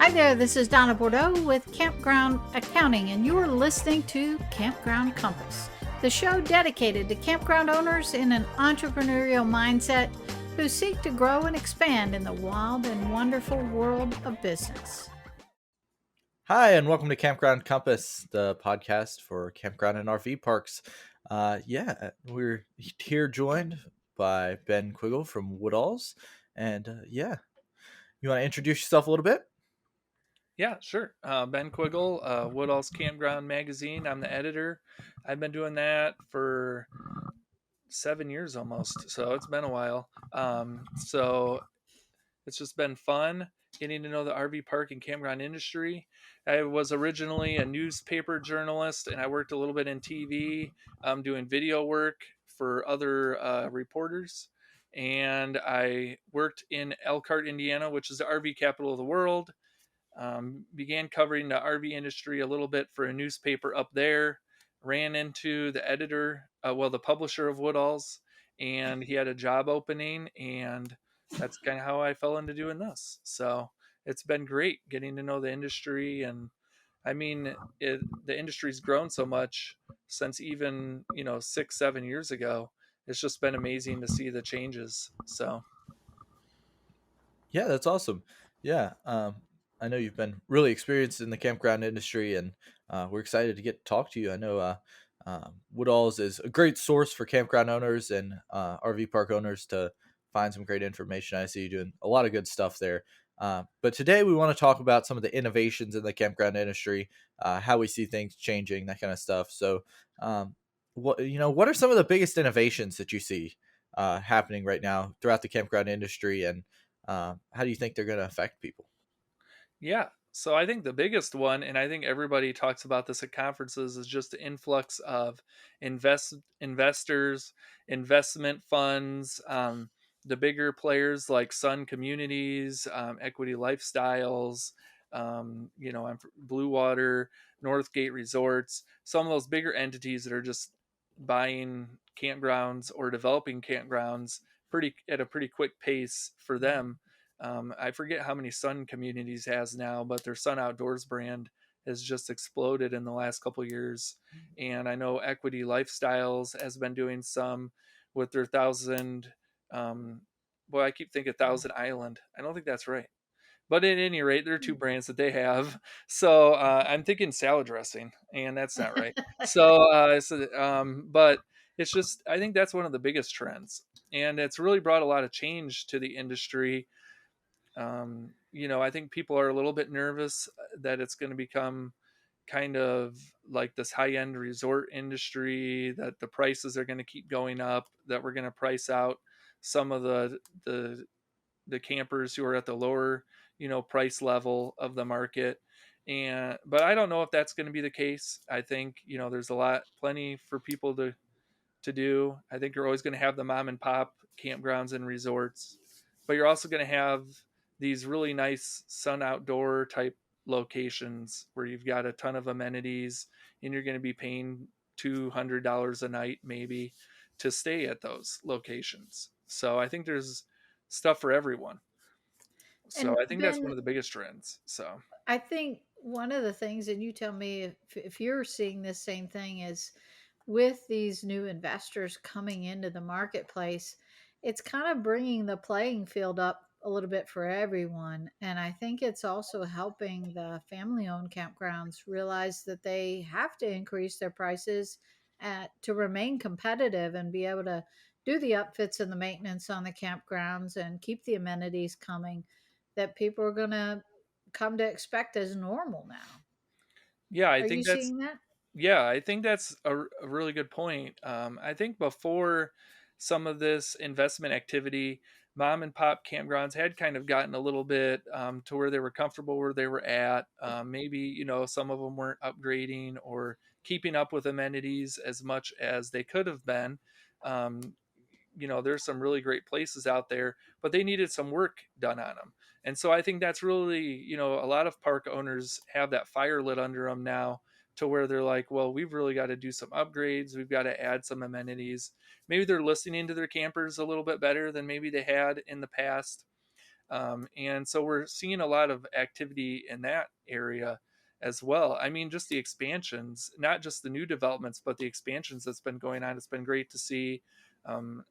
Hi there, this is Donna Bordeaux with Campground Accounting, and you are listening to Campground Compass, the show dedicated to campground owners in an entrepreneurial mindset who seek to grow and expand in the wild and wonderful world of business. Hi, and welcome to Campground Compass, the podcast for campground and RV parks. We're here joined by Ben Quiggle from Woodall's. You want to introduce yourself a little bit? Yeah, sure. Ben Quiggle, Woodall's Campground Magazine. I'm the editor. I've been doing that for 7 years almost, so it's been a while. So it's just been fun getting to know the RV park and campground industry. I was originally a newspaper journalist, and I worked a little bit in TV, doing video work for other reporters. And I worked in Elkhart, Indiana, which is the RV capital of the world. Began covering the RV industry a little bit for a newspaper up there. Ran into the editor, the publisher of Woodall's, and he had a job opening, and that's kind of how I fell into doing this. So it's been great getting to know the industry, and I mean, the industry's grown so much since even 6, 7 years ago. It's just been amazing to see the changes. So Yeah, that's awesome. Yeah, I know you've been really experienced in the campground industry, and we're excited to get to talk to you. I know Woodall's is a great source for campground owners and RV park owners to find some great information. I see you doing a lot of good stuff there. But today we want to talk about some of the innovations in the campground industry, how we see things changing, that kind of stuff. So, what are some of the biggest innovations that you see happening right now throughout the campground industry, and how do you think they're going to affect people? yeah. So I think the biggest one, and I think everybody talks about this at conferences, is just the influx of investors, investment funds, the bigger players like Sun Communities, Equity Lifestyles, Blue Water, Northgate Resorts, some of those bigger entities that are just buying campgrounds or developing campgrounds pretty at a pretty quick pace for them. I forget how many Sun Communities has now, but their Sun Outdoors brand has just exploded in the last couple of years. And I know Equity Lifestyles has been doing some with their thousand. I keep thinking Thousand Island. I don't think that's right. But at any rate, there are two brands that they have. So I'm thinking salad dressing, and that's not right. But it's just, I think that's one of the biggest trends. And it's really brought a lot of change to the industry. I think people are a little bit nervous that it's going to become kind of like this high end resort industry, that the prices are going to keep going up, that we're going to price out some of the campers who are at the lower, price level of the market. But I don't know if that's going to be the case. I think, there's plenty for people to do. I think you're always going to have the mom and pop campgrounds and resorts, but you're also going to have these really nice sun outdoor type locations where you've got a ton of amenities, and you're going to be paying $200 a night maybe to stay at those locations. So I think there's stuff for everyone. So And I think that's one Ben, of the biggest trends. So I think one of the things, and you tell me if you're seeing this same thing, is with these new investors coming into the marketplace, it's kind of bringing the playing field up a little bit for everyone. And I think it's also helping the family owned campgrounds realize that they have to increase their prices to remain competitive and be able to do the upfits and the maintenance on the campgrounds and keep the amenities coming that people are going to come to expect as normal now. yeah, I Are you think that's seeing that? Yeah, I think that's a really good point. I think before some of this investment activity, mom and pop campgrounds had kind of gotten a little bit to where they were comfortable where they were at. Maybe, some of them weren't upgrading or keeping up with amenities as much as they could have been. Um, there's some really great places out there, but they needed some work done on them. And so I think that's really, a lot of park owners have that fire lit under them now, to where they're like, well, we've really got to do some upgrades. We've got to add some amenities. Maybe they're listening to their campers a little bit better than maybe they had in the past. And so we're seeing a lot of activity in that area as well. I mean, just the expansions, not just the new developments, but the expansions that's been going on. It's been great to see.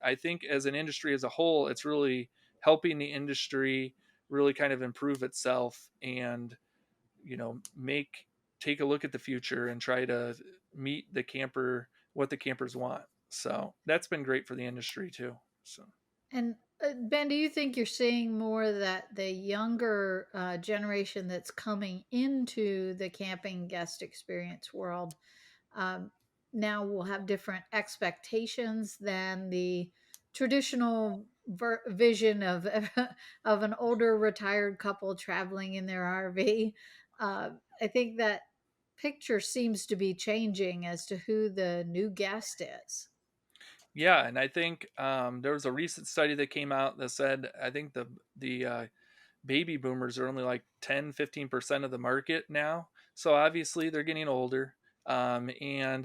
I think as an industry as a whole, it's really helping the industry really kind of improve itself and, make take a look at the future and try to meet the camper what the campers want. So that's been great for the industry too. So And Ben, do you think you're seeing more that the younger generation that's coming into the camping guest experience world um, now will have different expectations than the traditional vision of of an older retired couple traveling in their RV? I think that picture seems to be changing as to who the new guest is. yeah, and I think there was a recent study that came out that said I think the baby boomers are only like 10-15% of the market now. So obviously they're getting older. And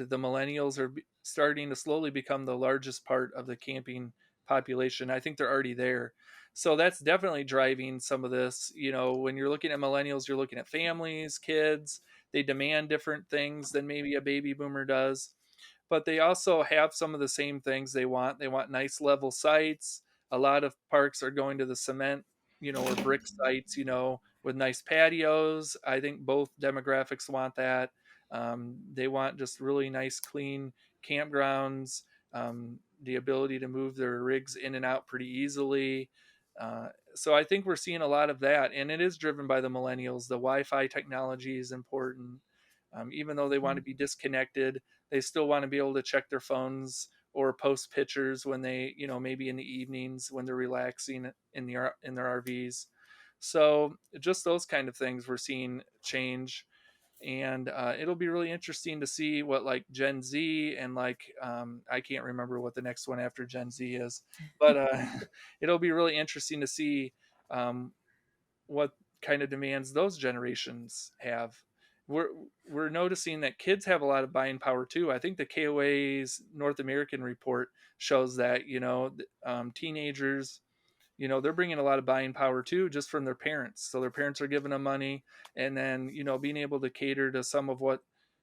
the millennials are starting to slowly become the largest part of the camping population. I think they're already there. So that's definitely driving some of this. When you're looking at millennials, you're looking at families, kids. They demand different things than maybe a baby boomer does, but they also have some of the same things they want. They want nice level sites. A lot of parks are going to the cement, or brick sites, with nice patios. I think both demographics want that. They want just really nice, clean campgrounds, the ability to move their rigs in and out pretty easily. So I think we're seeing a lot of that, and it is driven by the millennials. The Wi-Fi technology is important. Even though they want to be disconnected, they still want to be able to check their phones or post pictures when they, maybe in the evenings when they're relaxing in their RVs. So just those kind of things we're seeing change, and it'll be really interesting to see what like Gen Z and like I can't remember what the next one after Gen Z is, but it'll be really interesting to see um, what kind of demands those generations have. We're we're noticing that kids have a lot of buying power too. I think the KOA's North American report shows that teenagers, they're bringing a lot of buying power too, just from their parents. So their parents are giving them money, and then being able to cater to some of what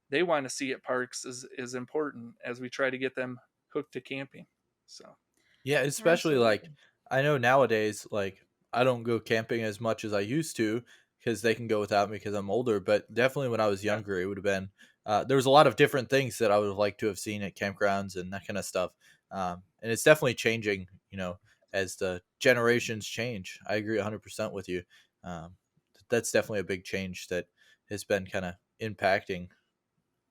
they want to see at parks is important as we try to get them hooked to camping. So Yeah, especially like Absolutely. I know nowadays, like I don't go camping as much as I used to because they can go without me because I'm older. But definitely when I was yeah, younger, it would have been there was a lot of different things that I would have liked to have seen at campgrounds and that kind of stuff. And it's definitely changing, as the generations change. I agree 100% with you. Um, that's definitely a big change that has been kind of impacting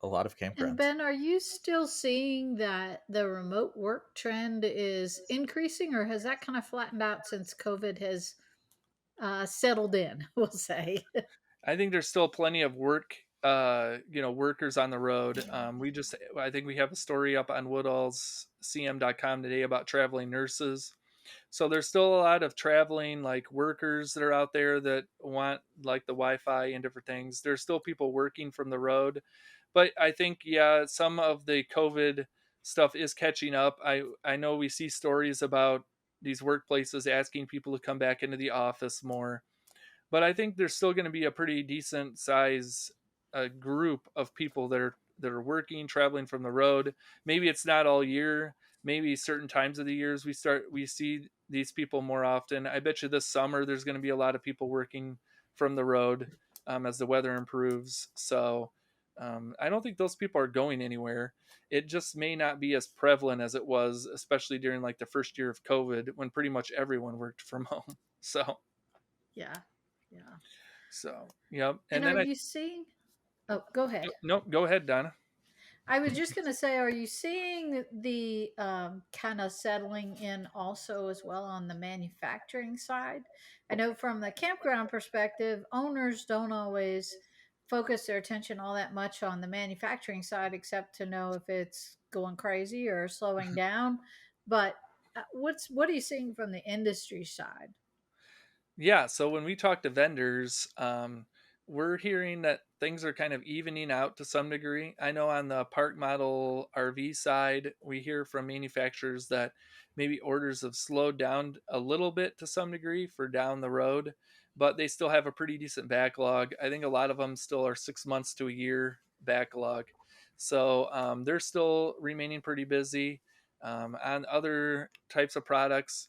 a lot of And campgrounds. Ben, are you still seeing that the remote work trend is increasing, or has that kind of flattened out since COVID has settled in? We'll say. I think there's still plenty of workers on the road. I think we have a story up on Woodall's CM.com today about traveling nurses. So there's still a lot of traveling like workers that are out there that want like the Wi-Fi and different things. There's still people working from the road, but I think yeah, some of the COVID stuff is catching up. I know we see stories about these workplaces asking people to come back into the office more, but I think there's still going to be a pretty decent size group of people that are working, traveling from the road. Maybe it's not all year. Maybe certain times of the years we see these people more often. I bet you this summer there's going to be a lot of people working from the road as the weather improves. So I don't think those people are going anywhere. It just may not be as prevalent as it was, especially during like the first year of COVID when pretty much everyone worked from home. So Yeah. Yeah. yep. And And are then you seeing? Oh, go ahead. no, go ahead, Donna. I was just going to say, are you seeing the kind of settling in also as well on the manufacturing side? I know from the campground perspective, owners don't always focus their attention all that much on the manufacturing side, except to know if it's going crazy or slowing down. But what are you seeing from the industry side? Yeah, so when we talk to vendors, we're hearing that things are kind of evening out to some degree. I know on the park model RV side, we hear from manufacturers that maybe orders have slowed down a little bit to some degree for down the road, but they still have a pretty decent backlog. I think a lot of them still are 6 months to a year backlog. So they're still remaining pretty busy. On other types of products,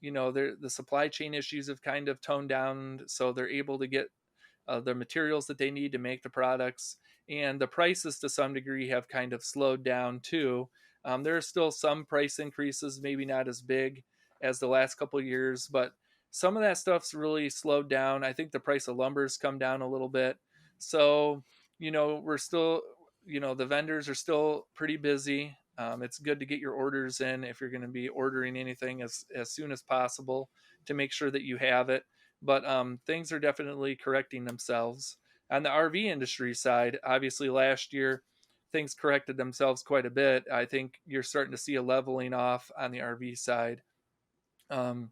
the supply chain issues have kind of toned down, so they're able to get the materials that they need to make the products. And the prices to some degree have kind of slowed down too. There are still some price increases, maybe not as big as the last couple of years, but some of that stuff's really slowed down. I think the price of lumber's come down a little bit. So, we're still, the vendors are still pretty busy. It's good to get your orders in if you're going to be ordering anything as soon as possible to make sure that you have it. But things are definitely correcting themselves. On the RV industry side, obviously last year things corrected themselves quite a bit. I think you're starting to see a leveling off on the RV side. um,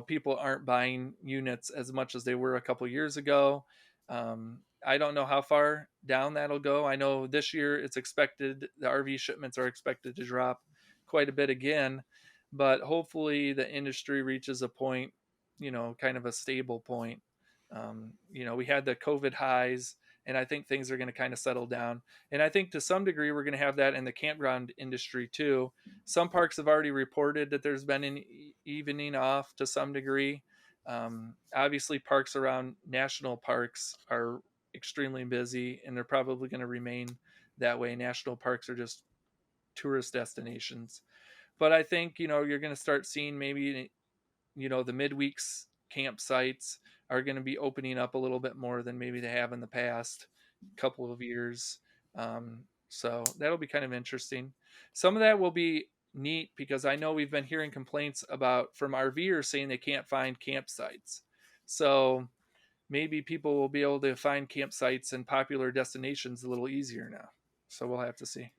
People aren't buying units as much as they were a couple years ago. I don't know how far down that'll go. I know this year it's expected, the RV shipments are expected to drop quite a bit again, but hopefully the industry reaches a point, kind of a stable point. We had the COVID highs, and I think things are going to kind of settle down. And I think to some degree we're going to have that in the campground industry too. Some parks have already reported that there's been an evening off to some degree. Obviously, parks around national parks are extremely busy, and they're probably going to remain that way. National parks are just tourist destinations. But I think, you're going to start seeing maybe, the midweeks campsites are going to be opening up a little bit more than maybe they have in the past couple of years. So that'll be kind of interesting. Some of that will be neat because I know we've been hearing complaints about from RVers saying they can't find campsites. So maybe people will be able to find campsites and popular destinations a little easier now. So we'll have to see.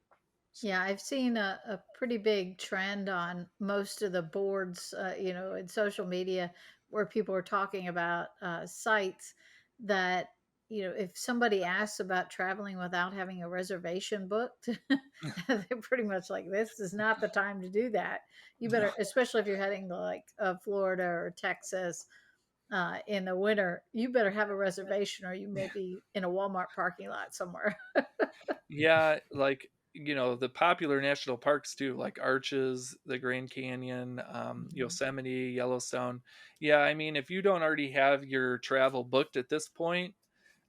Yeah, I've seen a pretty big trend on most of the boards, in social media where people are talking about sites that, if somebody asks about traveling without having a reservation booked, they're pretty much like, this is not the time to do that. You No. better, especially if you're heading to like Florida or Texas in the winter, you better have a reservation or you may Yeah. be in a Walmart parking lot somewhere. Yeah, like the popular national parks too, like Arches, the Grand Canyon, Mhm. Yosemite, Yellowstone. Yeah, I mean, if you don't already have your travel booked at this point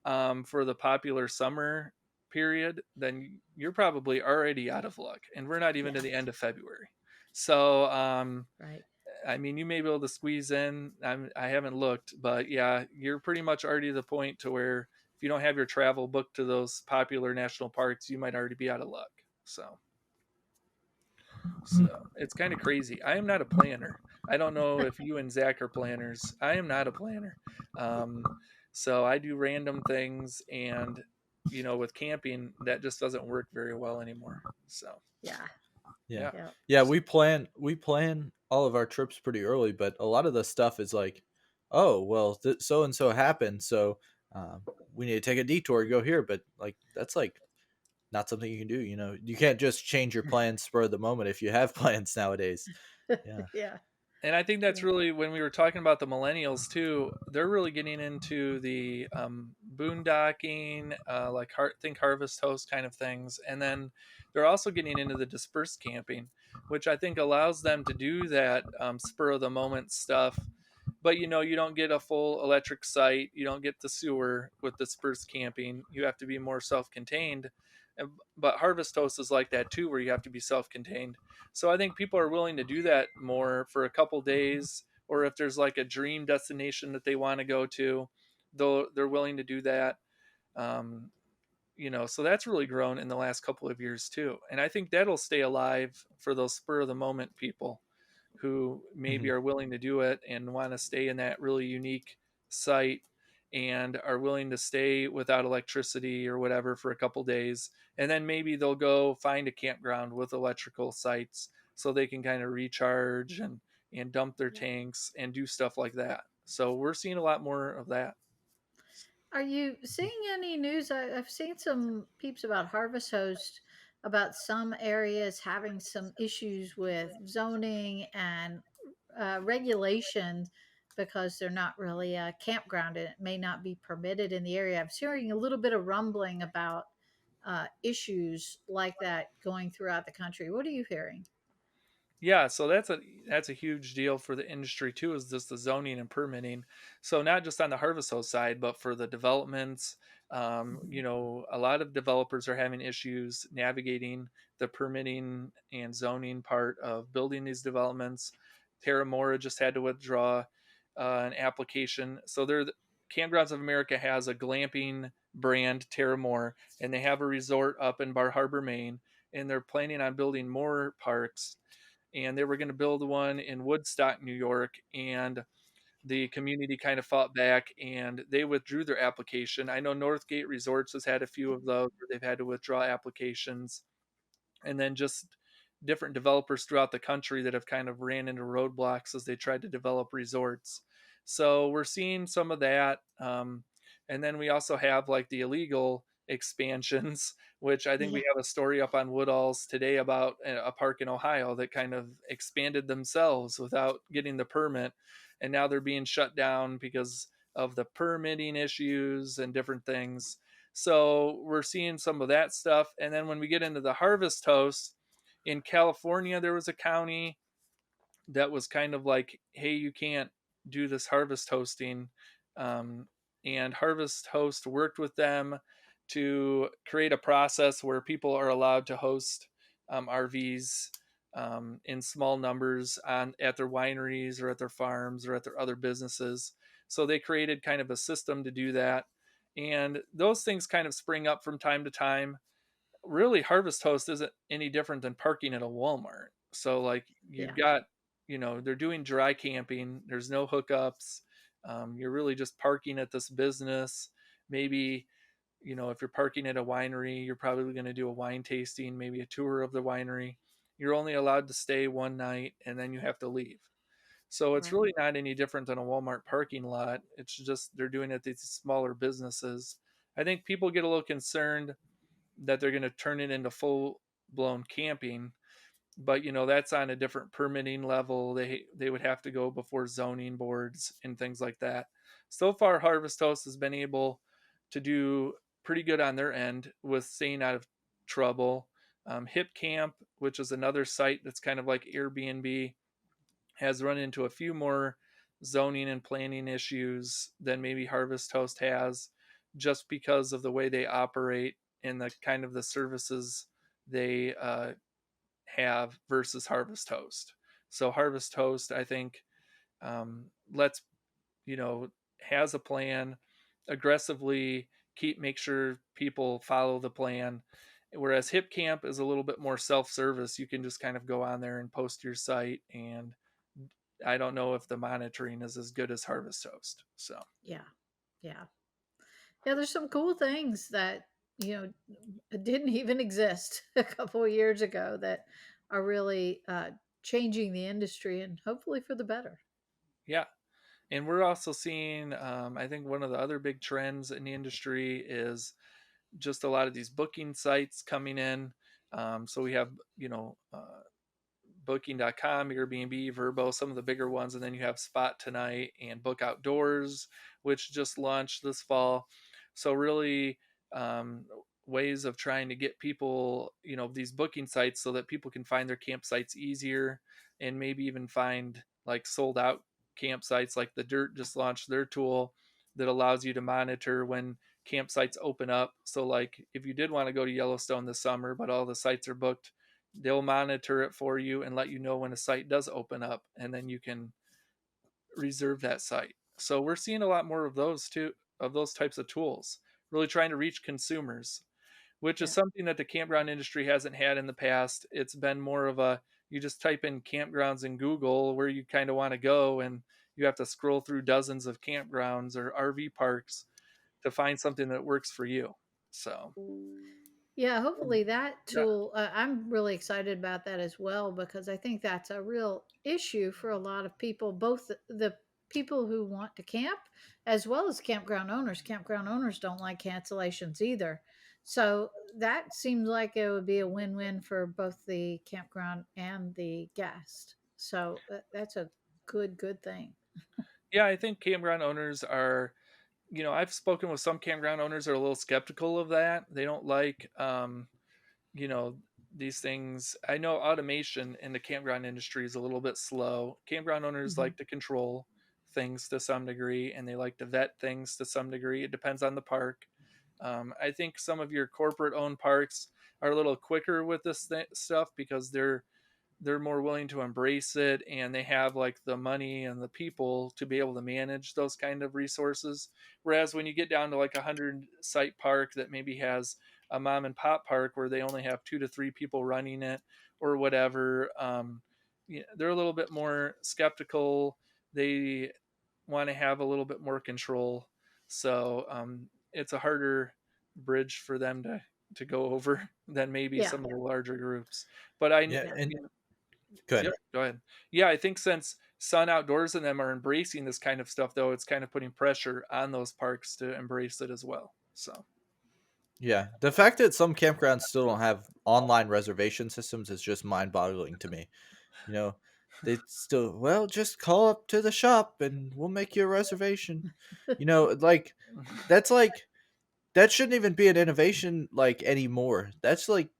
for the popular summer period, then you're probably already out of luck, and we're not even to Yeah, the end of February. So, right. I mean, you may be able to squeeze in. I haven't looked, but yeah, you're pretty much already to the point to where if you don't have your travel booked to those popular national parks, you might already be out of luck. So it's kind of crazy. I am not a planner. I don't know if you and Zach are planners. I am not a planner. Um, so I do random things, and with camping, that just doesn't work very well anymore. So Yeah, Yeah. yeah, yeah. Yeah, we plan all of our trips pretty early, but a lot of the stuff is like, oh, well, so and so happened, so um, we need to take a detour to go here. But like, that's like not something you can do. You can't just change your plans spur of the moment if you have plans nowadays. Yeah. Yeah, and I think that's yeah, really when we were talking about the millennials too. They're really getting into the boondocking, like think Harvest Host kind of things, and then they're also getting into the dispersed camping, which I think allows them to do that spur of the moment stuff. But you don't get a full electric site, you don't get the sewer with dispersed camping. You have to be more self-contained. But Harvest Host is like that too, where you have to be self-contained. So I think people are willing to do that more for a couple days, or if there's like a dream destination that they want to go to, they're willing to do that. Um, so that's really grown in the last couple of years too, and I think that'll stay alive for those spur of the moment people who maybe Mhm. are willing to do it and want to stay in that really unique site and are willing to stay without electricity or whatever for a couple days, and then maybe they'll go find a campground with electrical sites so they can kind of recharge and dump their yeah. tanks and do stuff like that. So we're seeing a lot more of that. Are you seeing any news? I've seen some peeps about Harvest Host, about some areas having some issues with zoning and regulations because they're not really a campground and it may not be permitted in the area. I'm hearing a little bit of rumbling about issues like that going throughout the country. What are you hearing? Yeah, so that's a huge deal for the industry too, is just the zoning and permitting. So not just on the harvest host side, but for the developments. A lot of developers are having issues navigating the permitting and zoning part of building these developments. Terra Mora just had to withdraw an application. So Campgrounds of America has a glamping brand, Terra Mora, and they have a resort up in Bar Harbor, Maine, and they're planning on building more parks, and they were going to build one in Woodstock, New York, and the community kind of fought back and they withdrew their application. I know Northgate Resorts has had a few of those where they've had to withdraw applications, and then just different developers throughout the country that have kind of ran into roadblocks as they tried to develop resorts. So we're seeing some of that. And then we also have like the illegal expansions, which I think Yeah. we have a story up on Woodall's today about a park in Ohio that kind of expanded themselves without getting the permit. And now they're being shut down because of the permitting issues and different things. So we're seeing some of that stuff. And then when we get into the harvest host in California, there was a county that was kind of like, hey, you can't do this harvest hosting. Um, and Harvest Host worked with them to create a process where people are allowed to host RVs in small numbers at their wineries or at their farms or at their other businesses. So they created kind of a system to do that. And those things kind of spring up from time to time. Really, Harvest Host isn't any different than parking at a Walmart. So like you've Yeah. got, they're doing dry camping. There's no hookups. You're really just parking at this business. Maybe, if you're parking at a winery, you're probably going to do a wine tasting, maybe a tour of the winery. You're only allowed to stay one night and then you have to leave. So it's Right. really not any different than a Walmart parking lot. It's just they're doing it at these smaller businesses. I think people get a little concerned that they're going to turn it into full blown camping, but that's on a different permitting level. They would have to go before zoning boards and things like that. So far Harvest Host has been able to do pretty good on their end with staying out of trouble. Hip Camp, which is another site that's kind of like Airbnb, has run into a few more zoning and planning issues than maybe Harvest Host has, just because of the way they operate and the kind of the services they have versus Harvest Host. So Harvest Host, I think, lets you know has a plan, aggressively make sure people follow the plan. Whereas Hip Camp is a little bit more self-service. You can just kind of go on there and post your site, and I don't know if the monitoring is as good as Harvest Host. So Yeah. Yeah. Yeah, there's some cool things that, you know, didn't even exist a couple of years ago that are really changing the industry and hopefully for the better. yeah, and we're also seeing, I think one of the other big trends in the industry is just a lot of these booking sites coming in. So we have, Booking.com, Airbnb, Verbo, some of the bigger ones, and then you have Spot Tonight and Book Outdoors, which just launched this fall. So really, um, ways of trying to get people, these booking sites so that people can find their campsites easier, and maybe even find like sold out campsites. Like the Dirt just launched their tool that allows you to monitor when campsites open up. So like if you did want to go to Yellowstone this summer, but all the sites are booked, they'll monitor it for you and let you know when a site does open up, and then you can reserve that site. So we're seeing a lot more of those too, of those types of tools, really trying to reach consumers, which is Yeah. something that the campground industry hasn't had in the past. It's been more of a, you just type in campgrounds in Google where you kind of want to go, and you have to scroll through dozens of campgrounds or RV parks to find something that works for you. So Yeah, hopefully that yeah, tool, I'm really excited about that as well because I think that's a real issue for a lot of people, both the people who want to camp as well as campground owners. Campground owners don't like cancellations either. So that seems like it would be a win-win for both the campground and the guest. So that's a good thing. Yeah, I think campground owners are, I've spoken with some campground owners that are a little skeptical of that. They don't like, you know, these things. I know automation in the campground industry is a little bit slow. Campground owners Mhm. like to control things to some degree, and they like to vet things to some degree. It depends on the park. I think some of your corporate owned parks are a little quicker with this stuff because they're more willing to embrace it, and they have like the money and the people to be able to manage those kind of resources. Whereas when you get down to like a 100 site park that maybe has a mom and pop park where they only have 2 to 3 people running it or whatever, they're a little bit more skeptical. They want to have a little bit more control. So it's a harder bridge for them to go over than maybe Yeah, some of the larger groups. But I, Yeah, yeah. and you know, good. yep, go ahead. Yeah, I think since Sun Outdoors and them are embracing this kind of stuff, though, it's kind of putting pressure on those parks to embrace it as well. So, Yeah, the fact that some campgrounds still don't have online reservation systems is just mind-boggling to me. You know, they still, well, just call up to the shop and we'll make you a reservation. Like that's like that shouldn't even be an innovation like anymore. That's like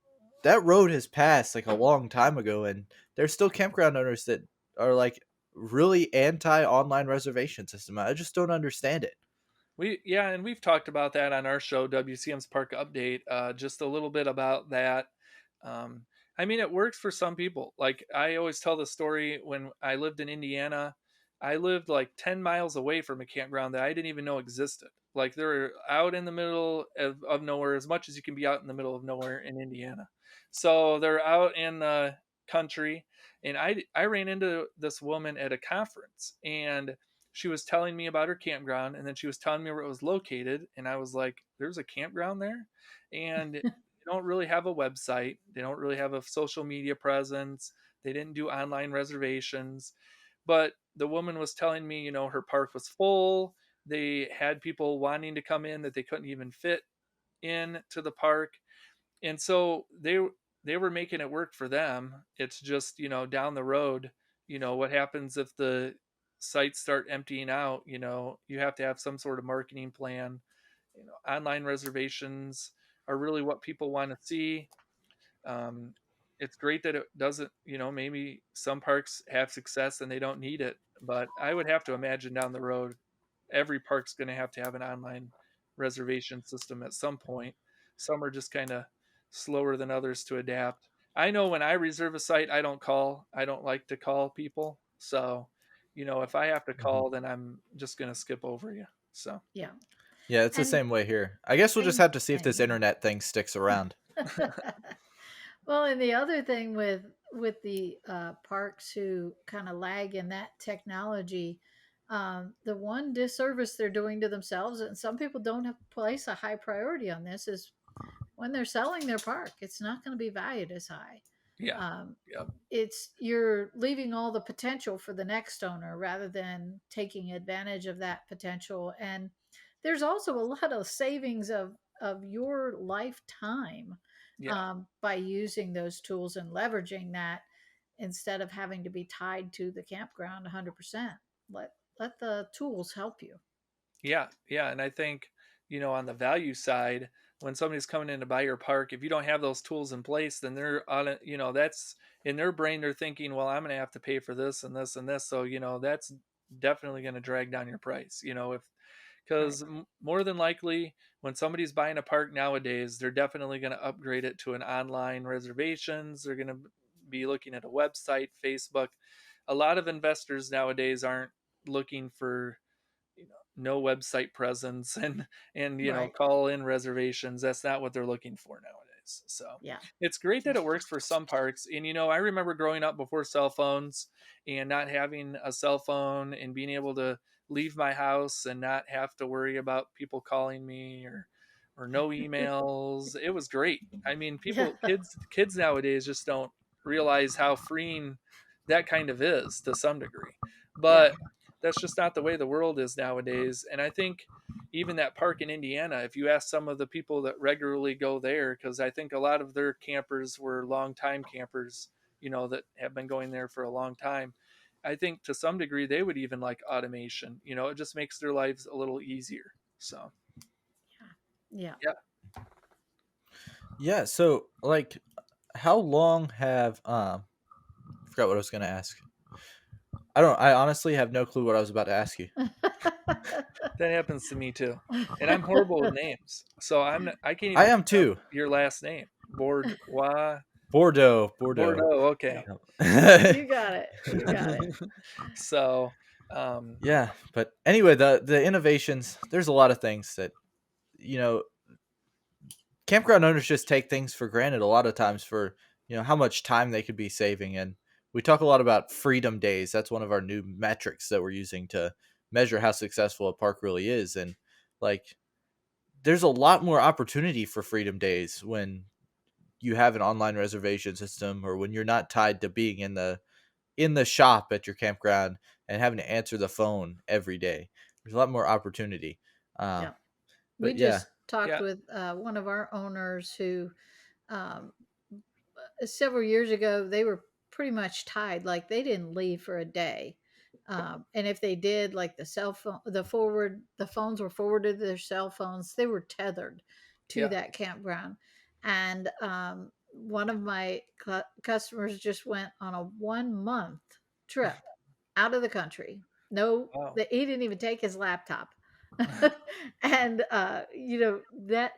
that road has passed like a long time ago, and there's still campground owners that are like really anti online reservation system. I just don't understand it. and we've talked about that on our show, WCM's Park Update, just a little bit about that. Um, I mean, it works for some people. Like I always tell the story when I lived in Indiana, I lived like 10 miles away from a campground that I didn't even know existed. Like they're out in the middle of nowhere, as much as you can be out in the middle of nowhere in Indiana. So they're out in the country, and I ran into this woman at a conference, and she was telling me about her campground, and then she was telling me where it was located, and I was like, there's a campground there? And they don't really have a website, they don't really have a social media presence, they didn't do online reservations. But the woman was telling me, her park was full, they had people wanting to come in that they couldn't even fit in to the park. And so they were making it work for them. It's just, down the road, what happens if the sites start emptying out? You have to have some sort of marketing plan. Online reservations are really what people want to see. um, it's great that it doesn't, maybe some parks have success and they don't need it, but I would have to imagine down the road every park's going to have an online reservation system at some point. Some are just kind of slower than others to adapt. I know when I reserve a site, I don't like to call people. So, if I have to Mhm. call, then I'm just going to skip over you. So, Yeah. Yeah, it's the And same way here. I guess we'll just same have to see if same this here. internet thing sticks around. Well, and the other thing with the parks who kind of lag in that technology, the one disservice they're doing to themselves, and some people don't have place a high priority on this, is when they're selling their park, it's not going to be valued as high. yeah. Um, Yep. it's you're leaving all the potential for the next owner rather than taking advantage of that potential. And there's also a lot of savings of your lifetime Yeah. by using those tools and leveraging that instead of having to be tied to the campground 100%. Let the tools help you. Yeah, yeah, and I think, on the value side, when somebody's coming in to buy your park, if you don't have those tools in place, then they're on it, that's in their brain, they're thinking, well, I'm going to have to pay for this and this and this. So, that's definitely going to drag down your price, if Right. because more than likely when somebody's buying a park nowadays, they're definitely going to upgrade it to an online reservations. They're going to be looking at a website, Facebook. A lot of investors nowadays aren't looking for, no website presence and Right. call in reservations. That's not what they're looking for nowadays. So Yeah. it's great that it works for some parks. And I remember growing up before cell phones and not having a cell phone and being able to leave my house and not have to worry about people calling me or no emails. It was great. I mean, Yeah. kids nowadays just don't realize how freeing that kind of is to some degree. Yeah. But that's just not the way the world is nowadays. And I think even that park in Indiana, if you ask some of the people that regularly go there, because I think a lot of their campers were long time campers, that have been going there for a long time. I think to some degree they would even like automation. It just makes their lives a little easier. So, Yeah. yeah. Yeah. So, like, how long have I forgot what I was going to ask. I don't. I honestly have no clue what I was about to ask you. That happens to me too. And I'm horrible with names. So I can't I even am pronounce too. your last name. Bordeaux. Bordeaux. Bordeaux. Bordeaux, okay. You got it. You got it. So, um Yeah, but anyway, the innovations. There's a lot of things that you know campground owners just take things for granted a lot of times for how much time they could be saving. And we talk a lot about freedom days. That's one of our new metrics that we're using to measure how successful a park really is. And like there's a lot more opportunity for freedom days when you have an online reservation system or when you're not tied to being in the shop at your campground and having to answer the phone every day. There's a lot more opportunity. uh, Yeah. We but yeah. just talked yeah, with one of our owners who um, several years ago they were pretty much tied, like they didn't leave for a day. And if they did, like the cell phone, the phones were forwarded to their cell phones, they were tethered to yeah. that campground. And one of my customers just went on a 1 month trip out of the country. No, Wow. that he didn't even take his laptop. And that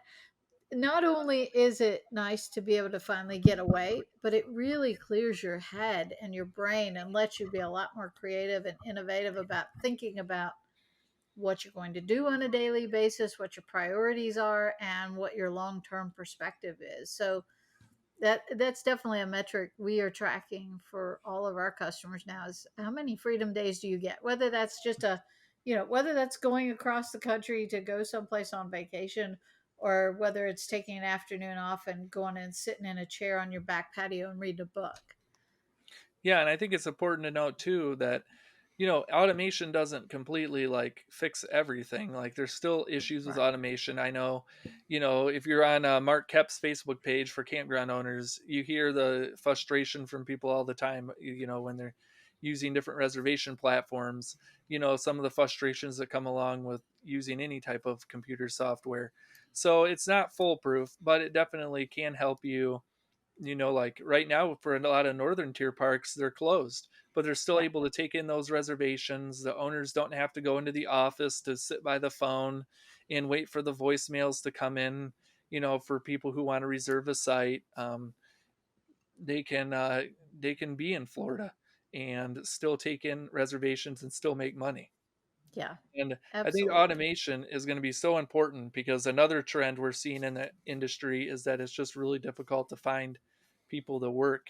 not only is it nice to be able to finally get away, but it really clears your head and your brain and lets you be a lot more creative and innovative about thinking about what you're going to do on a daily basis, what your priorities are, and what your long-term perspective is. So that's definitely a metric we are tracking for all of our customers now, is how many freedom days do you get, whether that's just whether that's going across the country to go someplace on vacation, or whether it's taking an afternoon off and going and sitting in a chair on your back patio and reading a book. Yeah, and I think it's important to note too that automation doesn't completely like fix everything. Like there's still issues with Right. automation. I know, if you're on Mark Kep's Facebook page for campground owners, you hear the frustration from people all the time. When they're using different reservation platforms. Some of the frustrations that come along with using any type of computer software. So it's not foolproof, but it definitely can help you. Like right now for a lot of northern tier parks, they're closed, but they're still Yeah. able to take in those reservations. The owners don't have to go into the office to sit by the phone and wait for the voicemails to come in. For people who want to reserve a site, they can they can be in Florida and still take in reservations and still make money. Yeah. And I think Absolutely. automation is going to be so important because another trend we're seeing in the industry is that it's just really difficult to find people to work.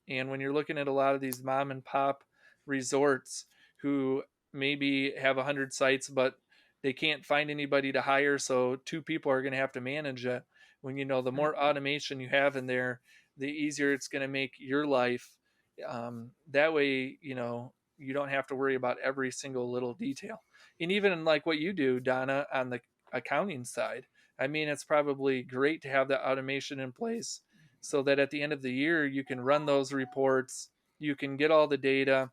And when you're looking at a lot of these mom and pop resorts who maybe have 100 sites, but they can't find anybody to hire, so two people are going to have to manage it. When the Right. more automation you have in there, the easier it's going to make your life. That way, you don't have to worry about every single little detail. And even like what you do, Donna, on the accounting side, I mean, it's probably great to have that automation in place so that at the end of the year, you can run those reports, you can get all the data,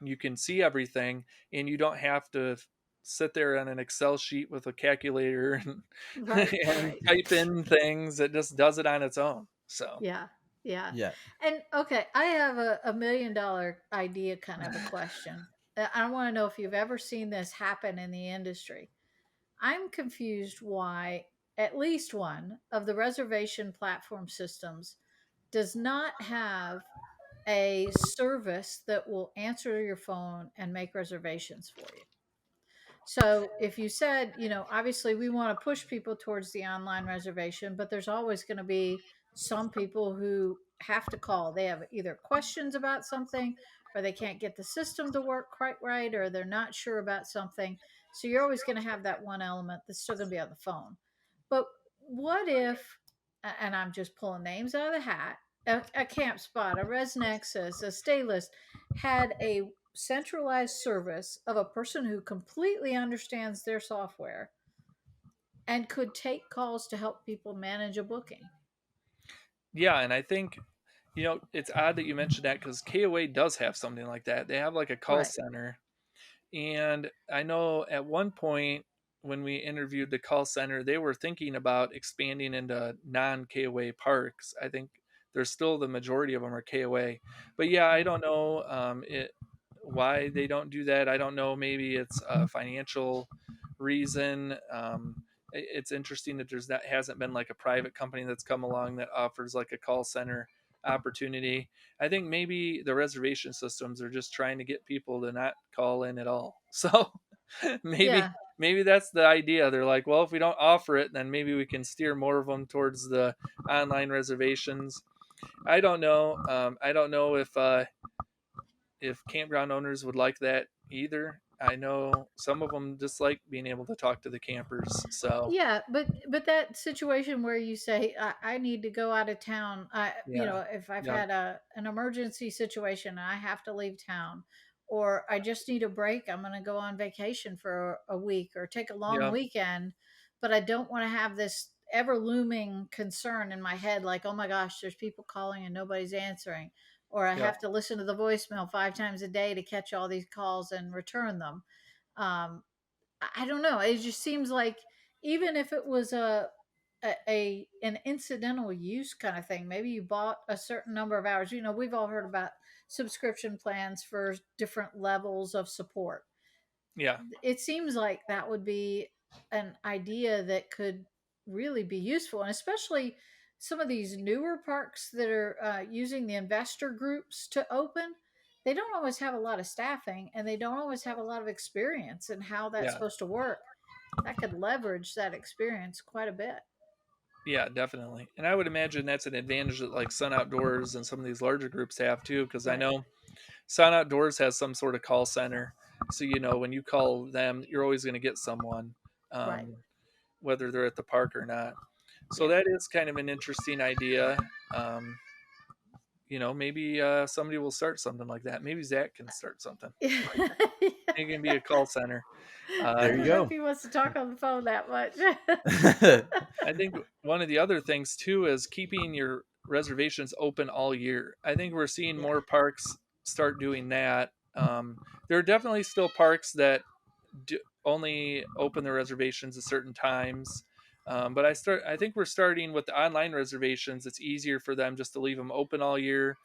you can see everything, and you don't have to sit there on an Excel sheet with a calculator and, Right. and Right. type in things. It just does it on its own. So, Yeah. Yeah. Yeah. And okay, I have a $1 million idea, kind of a question. I want to know if you've ever seen this happen in the industry. I'm confused why at least one of the reservation platform systems does not have a service that will answer your phone and make reservations for you. So if you said, obviously we want to push people towards the online reservation, but there's always going to be some people who have to call. They have either questions about something, or they can't get the system to work quite right, or they're not sure about something. So you're always going to have that one element that's still going to be on the phone. But what if, and I'm just pulling names out of the hat, a Camp Spot, a Resnexus, a Stay List had a centralized service of a person who completely understands their software and could take calls to help people manage a booking. Yeah, and I think it's odd that you mentioned that because KOA does have something like that. They have like a call Right. center. And I know at one point when we interviewed the call center, they were thinking about expanding into non KOA parks. I think there's still the majority of them are KOA. But yeah, I don't know why they don't do that. I don't know. Maybe it's a financial reason. It's interesting that there's that hasn't been like a private company that's come along that offers like a call center opportunity. I think maybe the reservation systems are just trying to get people to not call in at all. So maybe Yeah. maybe that's the idea. They're like, well, if we don't offer it, then maybe we can steer more of them towards the online reservations. I don't know. I don't know if campground owners would like that either. I know some of them just like being able to talk to the campers. So Yeah, but that situation where you say I need to go out of town, yeah, if I've yeah, had an emergency situation and I have to leave town, or I just need a break, I'm going to go on vacation for a week or take a long yeah, weekend, but I don't want to have this ever looming concern in my head, like, oh my gosh, there's people calling and nobody's answering, or I yeah, have to listen to the voicemail 5 times a day to catch all these calls and return them. Um, I don't know. It just seems like even if it was an incidental use kind of thing, maybe you bought a certain number of hours. We've all heard about subscription plans for different levels of support. yeah, It seems like that would be an idea that could really be useful, and especially some of these newer parks that are using the investor groups to open. They don't always have a lot of staffing, and they don't always have a lot of experience in how that's yeah. supposed to work. That could leverage that experience quite a bit. Yeah, definitely. And I would imagine that's an advantage that like Sun Outdoors and some of these larger groups have too, because I Right. know Sun Outdoors has some sort of call center. So, when you call them, you're always going to get someone, Right. um, whether they're at the park or not. So Yeah. that is kind of an interesting idea. Um, maybe somebody will start something like that. Maybe Zach can start something. Like it can be a call center. I There Uh, you don't know if go. he wants to talk on the phone that much. I think one of the other things too is keeping your reservations open all year. I think we're seeing Yeah. more parks start doing that. There are definitely still parks that only open their reservations at certain times. But I think we're starting with the online reservations. It's easier for them just to leave them open all year.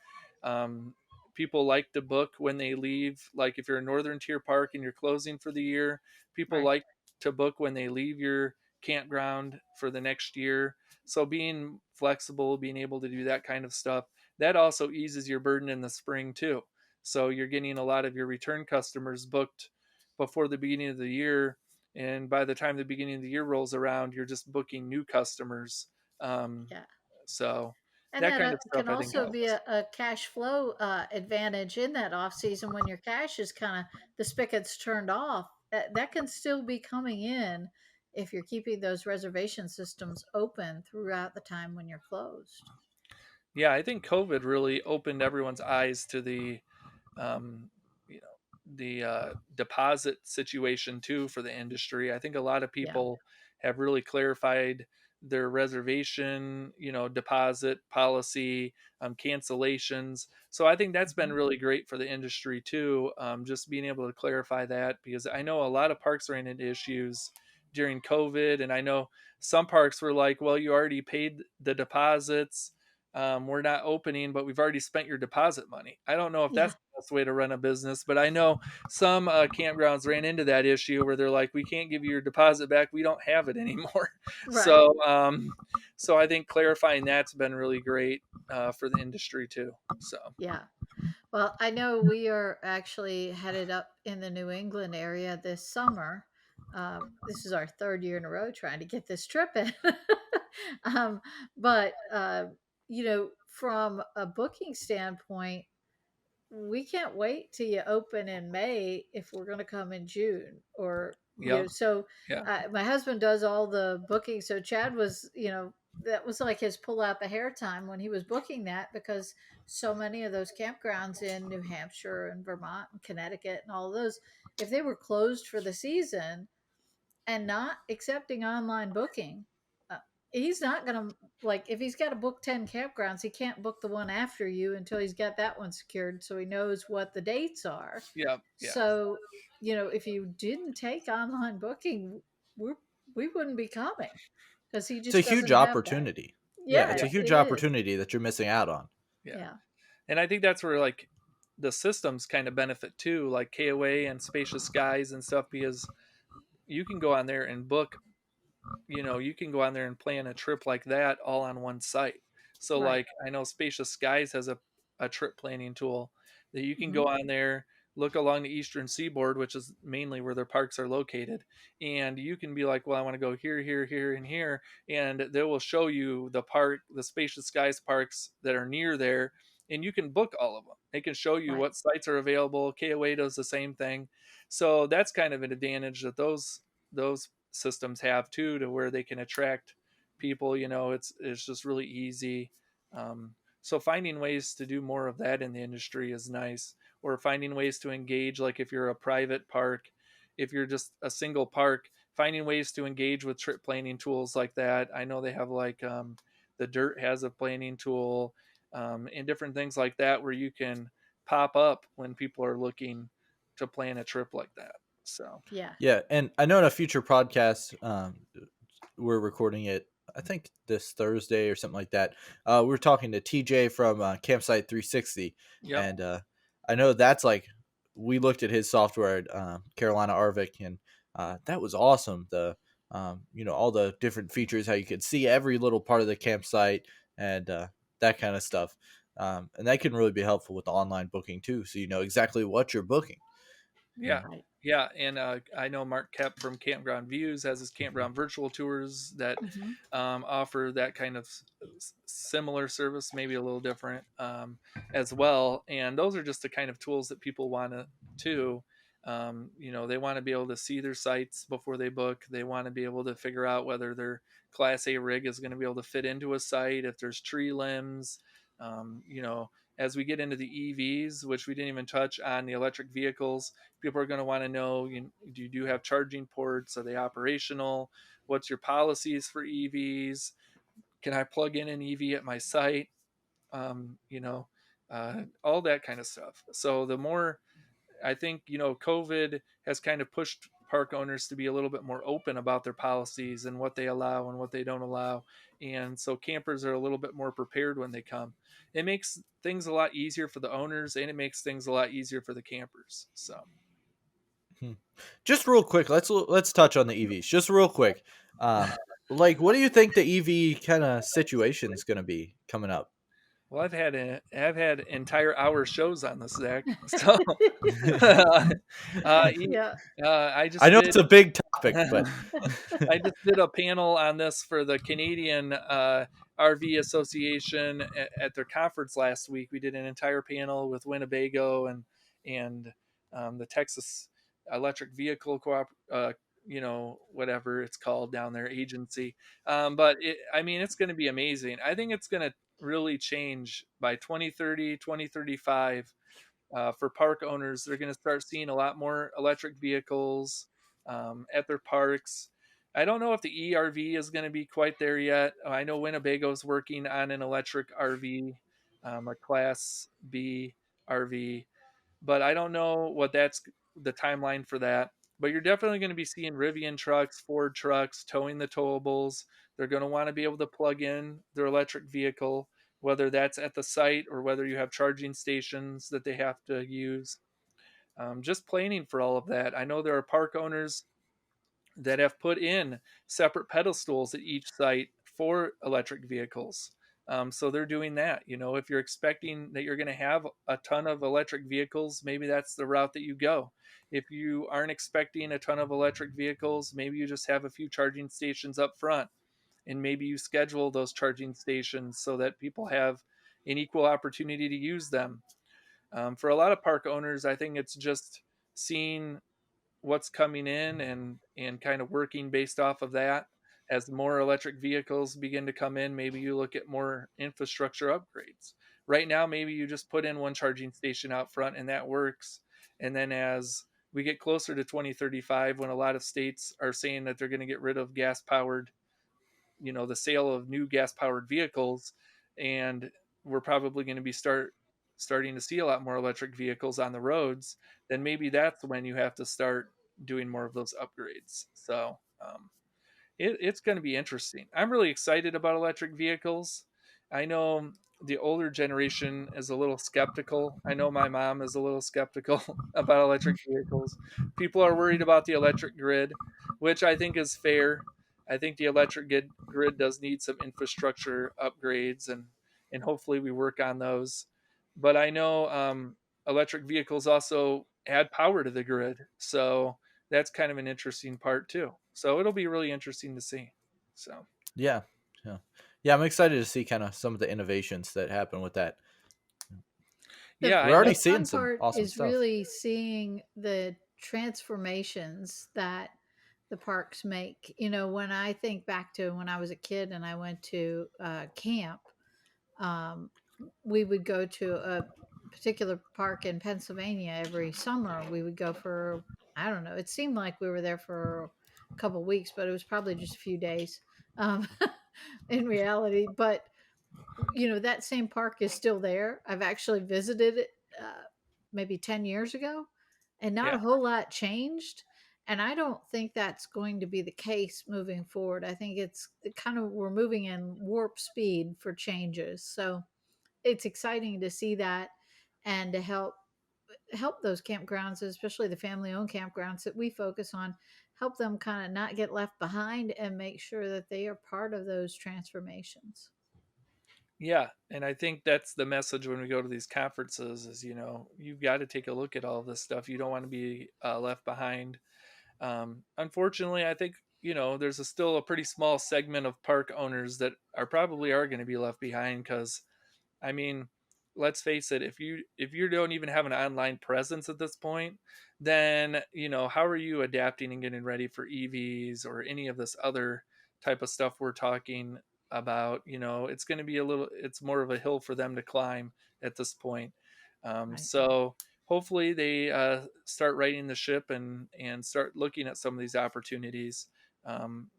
Um, People like to book when they leave. Like if you're a Northern Tier park and you're closing for the year, people Right. like to book when they leave your campground for the next year. So being flexible, being able to do that kind of stuff, that also eases your burden in the spring too. So you're getting a lot of your return customers booked before the beginning of the year, and by the time the beginning of the year rolls around, you're just booking new customers. Um, Yeah. so And that that kind of stuff can I think also be helps. a cash flow advantage in that off season when your cash is kind of the spigots turned off. That can still be coming in if you're keeping those reservation systems open throughout the time when you're closed. Yeah, I think COVID really opened everyone's eyes to um, you know the deposit situation too for the industry. I think a lot of Yeah. people have really clarified their reservation, deposit policy, cancellations. So I think that's been Mhm. really great for the industry too. Just being able to clarify that because I know a lot of parks ran into issues during COVID, and I know some parks were like, "Well, you already paid the deposits." We're not opening, but we've already spent your deposit money. I don't know if Yeah. that's the best way to run a business, but I know some campgrounds ran into that issue where they're like, we can't give you your deposit back. We don't have it anymore. Right. So I think clarifying that's been really great for the industry too. So, Yeah. Well, I know we are actually headed up in the New England area this summer. This is our third year in a row trying to get this trip in. But from a booking standpoint, we can't wait till you open in May if we're going to come in June or yeah, so yeah, my husband does all the booking. So Chad was, that was like his pull out the hair time when he was booking that, because so many of those campgrounds in New Hampshire and Vermont and Connecticut and all of those, if they were closed for the season and not accepting online booking, uh, he's not going to, like, if he's got to book 10 campgrounds, he can't book the one after you until he's got that one secured so he knows what the dates are. Yeah, yeah, So, if you didn't take online booking, we're, we wouldn't be coming because he It's a just huge doesn't have that. opportunity. Yeah, Yeah, it's a yeah, huge it is. opportunity that you're missing out on. yeah. Yeah. And I think that's where like the systems kind of benefit too, like KOA and Spacious Skies and stuff, because you can go on there and book, you can go on there and plan a trip like that all on one site. So Right. like I know Spacious Skies has a trip planning tool that you can Hmm. go on there, look along the eastern seaboard, which is mainly where their parks are located, and you can be like, well, I want to go here, here, here, and here, and they will show you the Spacious Skies parks that are near there, and you can book all of them. They can show you Right. what sites are available. KOA does the same thing. So that's kind of an advantage that those systems have too, to where they can attract people. It's just really easy. So finding ways to do more of that in the industry is nice, or finding ways to engage, like if you're a private park, if you're just a single park, finding ways to engage with trip planning tools like that. I know they have like the Dirt has a planning tool, and different things like that where you can pop up when people are looking to plan a trip like that. So Yeah. Yeah, and I know in a future podcast, we're recording it, I think this Thursday or something like that. We're talking to TJ from Campsite 360, yep. and I know that's like we looked at his software at Carolina Arvik, and that was awesome. All the different features, how you could see every little part of the campsite, and that kind of stuff. And that can really be helpful with the online booking too, so you know exactly what you're booking. Yeah. And Right. Yeah. And I know Mark Kep from Campground Views has his campground virtual tours that Hmm. offer that kind of similar service, maybe a little different as well. And those are just the kind of tools that people want to, too. They want to be able to see their sites before they book. They want to be able to figure out whether their Class A rig is going to be able to fit into a site, if there's tree limbs. Um, you know, as we get into the EVs, which we didn't even touch on, the electric vehicles, people are going to want to know, do you have charging ports? Are they operational? What's your policies for EVs? Can I plug in an EV at my site? Um, you know, all that kind of stuff. So the more, I think, COVID has kind of pushed park owners to be a little bit more open about their policies and what they allow and what they don't allow. And so campers are a little bit more prepared when they come. It makes things a lot easier for the owners, and it makes things a lot easier for the campers. So, hmm. Just real quick, let's touch on the EVs. Just real quick, like, what do you think the EV kind of situation is going to be coming up? well, I've had entire hour shows on this, Zach. So, uh, e- Yeah. I I just know did. it's a big topic, but I just did a panel on this for the Canadian RV Association at their conference last week. We did an entire panel with Winnebago and the Texas Electric Vehicle whatever it's called down there, agency. But it's going to be amazing. I think it's going to really change by 2030, 2035. For park owners, they're going to start seeing a lot more electric vehicles at their parks. I don't know if the ERV is going to be quite there yet. I know Winnebago's working on an electric RV, a Class B RV, but I don't know what that's the timeline for that. But you're definitely going to be seeing Rivian trucks, Ford trucks towing the towables. They're going to want to be able to plug in their electric vehicle, whether that's at the site or whether you have charging stations that they have to use. Just planning for all of that. I know there are park owners that have put in separate pedestals at each site for electric vehicles. So they're doing that. If you're expecting that you're going to have a ton of electric vehicles, maybe that's the route that you go. If you aren't expecting a ton of electric vehicles, maybe you just have a few charging stations up front, and maybe you schedule those charging stations so that people have an equal opportunity to use them. For a lot of park owners, I think it's just seeing what's coming in and kind of working based off of that. as more electric vehicles begin to come in, maybe you look at more infrastructure upgrades. Right now, maybe you just put in one charging station out front and that works. And then as we get closer to 2035, when a lot of states are saying that they're going to get rid of gas powered, the sale of new gas powered vehicles, and we're probably going to be starting to see a lot more electric vehicles on the roads, then maybe that's when you have to start doing more of those upgrades. So it's going to be interesting. I'm really excited about electric vehicles. I know the older generation is a little skeptical. I know my mom is a little skeptical about electric vehicles. People are worried about the electric grid, which I think is fair. I think the electric grid does need some infrastructure upgrades, and hopefully we work on those. But I know electric vehicles also add power to the grid. So that's kind of an interesting part too. So it'll be really interesting to see. So Yeah, yeah, yeah. I'm excited to see kind of some of the innovations that happen with that. yeah, We're I already The know. seeing fun some part awesome is stuff. really seeing the transformations that the parks make. When I think back to when I was a kid and I went to camp, um, we would go to a particular park in Pennsylvania every summer. We would go for, I don't know, it seemed like we were there for a couple weeks, but it was probably just a few days um, in reality. But that same park is still there. I've actually visited it maybe 10 years ago, and not a Yeah, whole lot changed. And I don't think that's going to be the case moving forward. I think it's kind of we're moving in warp speed for changes. So it's exciting to see that and to help those campgrounds, especially the family owned campgrounds that we focus on, help them kind of not get left behind and make sure that they are part of those transformations. yeah, and I think that's the message when we go to these conferences is you've got to take a look at all this stuff. You don't want to be left behind. Unfortunately, I think there's still a pretty small segment of park owners that are going to be left behind because I mean, let's face it, if you don't even have an online presence at this point, then, how are you adapting and getting ready for EVs or any of this other type of stuff we're talking about? It's going to be it's more of a hill for them to climb at this point. Right. So hopefully they start righting the ship and start looking at some of these opportunities. Um,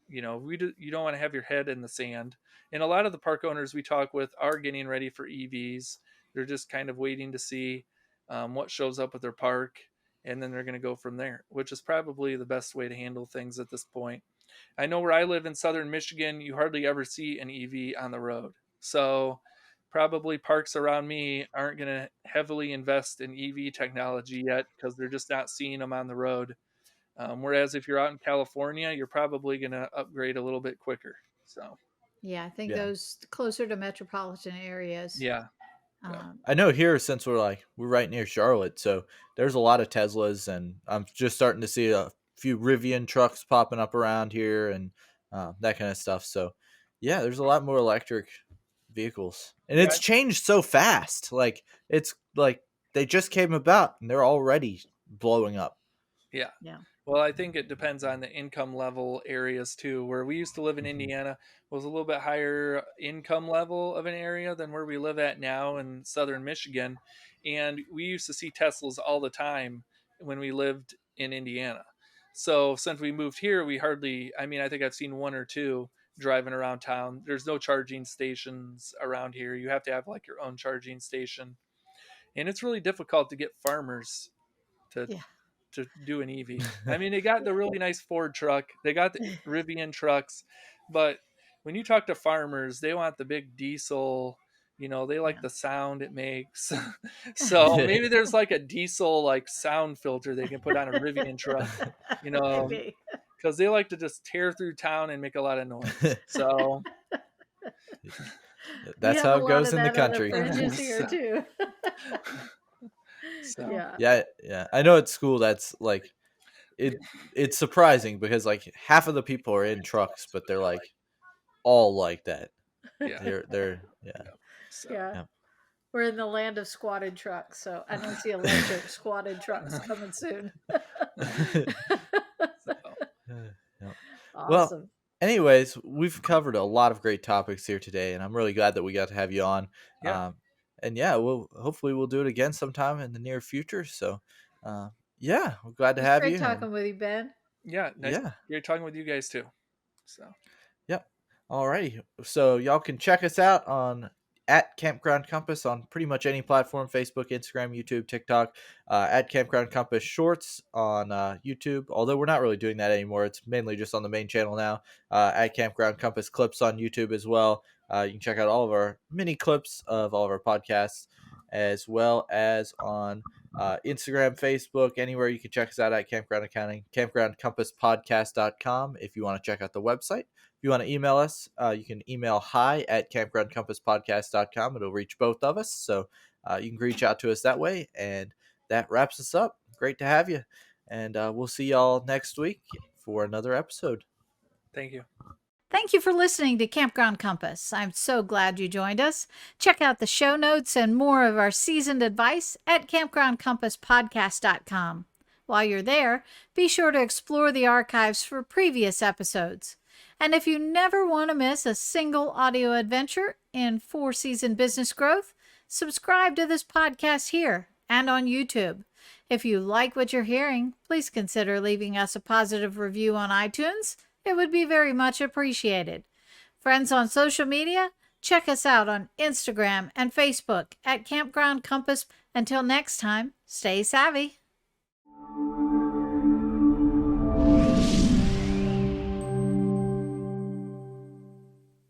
you don't want to have your head in the sand, and a lot of the park owners we talk with are getting ready for EVs. They're just kind of waiting to see what shows up at their park, and then they're going to go from there, which is probably the best way to handle things at this point. I know where I live in southern Michigan, you hardly ever see an EV on the road. So probably parks around me aren't going to heavily invest in EV technology yet because they're just not seeing them on the road. Whereas if you're out in California, you're probably going to upgrade a little bit quicker. So, Yeah, I think Yeah, those closer to metropolitan areas. yeah, yeah, Um, I know here since we're right near Charlotte, so there's a lot of Teslas, and I'm just starting to see a few Rivian trucks popping up around here and that kind of stuff. So yeah, there's a lot more electric vehicles, and yeah, it's changed so fast. Like it's like they just came about and they're already blowing up. yeah. yeah. Well, I think it depends on the income level areas too. Where we used to live in Hmm. Indiana was a little bit higher income level of an area than where we live at now in southern Michigan. And we used to see Teslas all the time when we lived in Indiana. So since we moved here, we hardly, I mean, I think I've seen one or two driving around town. There's no charging stations around here. You have to have like your own charging station. And it's really difficult to get farmers to Yeah. do an EV. I mean, they got the really nice Ford truck, they got the Rivian trucks, but when you talk to farmers, they want the big diesel. They like Yeah. the sound it makes. So maybe there's like a diesel like sound filter they can put on a Rivian truck. You know, Maybe. because they like to just tear through town and make a lot of noise. So, We That's have how a it lot goes of in the that on the country. fringes here so, too. so Yeah. Yeah, yeah. I know at school that's like it. It's surprising because like half of the people are in trucks, but they're like all like that. yeah, They're yeah, yeah. So, Yeah. yeah. We're in the land of squatted trucks, so I don't see electric squatted trucks coming soon. so Yeah. Well, Awesome. anyways, we've covered a lot of great topics here today, and I'm really glad that we got to have you on. Yeah. Um, and yeah, we'll hopefully we'll do it again sometime in the near future. So, uh, yeah, we're glad It to was have great you, and talking with you, Ben. Yeah. Nice. yeah, Great talking with you guys too. So yep. Alrighty. So y'all can check us out on at Campground Compass on pretty much any platform: Facebook, Instagram, YouTube, TikTok. At Campground Compass Shorts on YouTube. Although we're not really doing that anymore. It's mainly just on the main channel now. At Campground Compass Clips on YouTube as well. You can check out all of our mini clips of all of our podcasts, as well as on Instagram, Facebook, anywhere you can check us out at Campground Accounting, campgroundcompasspodcast.com if you want to check out the website. If you want to email us, you can email hi at campgroundcompasspodcast.com. It'll reach both of us. So you can reach out to us that way. And that wraps us up. Great to have you. And we'll see y'all next week for another episode. thank you. Thank you for listening to Campground Compass. I'm so glad you joined us. Check out the show notes and more of our seasoned advice at campgroundcompasspodcast.com. While you're there, be sure to explore the archives for previous episodes. And if you never want to miss a single audio adventure in 4-season business growth, subscribe to this podcast here and on YouTube. If you like what you're hearing, please consider leaving us a positive review on iTunes. It would be very much appreciated. Friends on social media, check us out on Instagram and Facebook at Campground Compass. Until next time, stay savvy.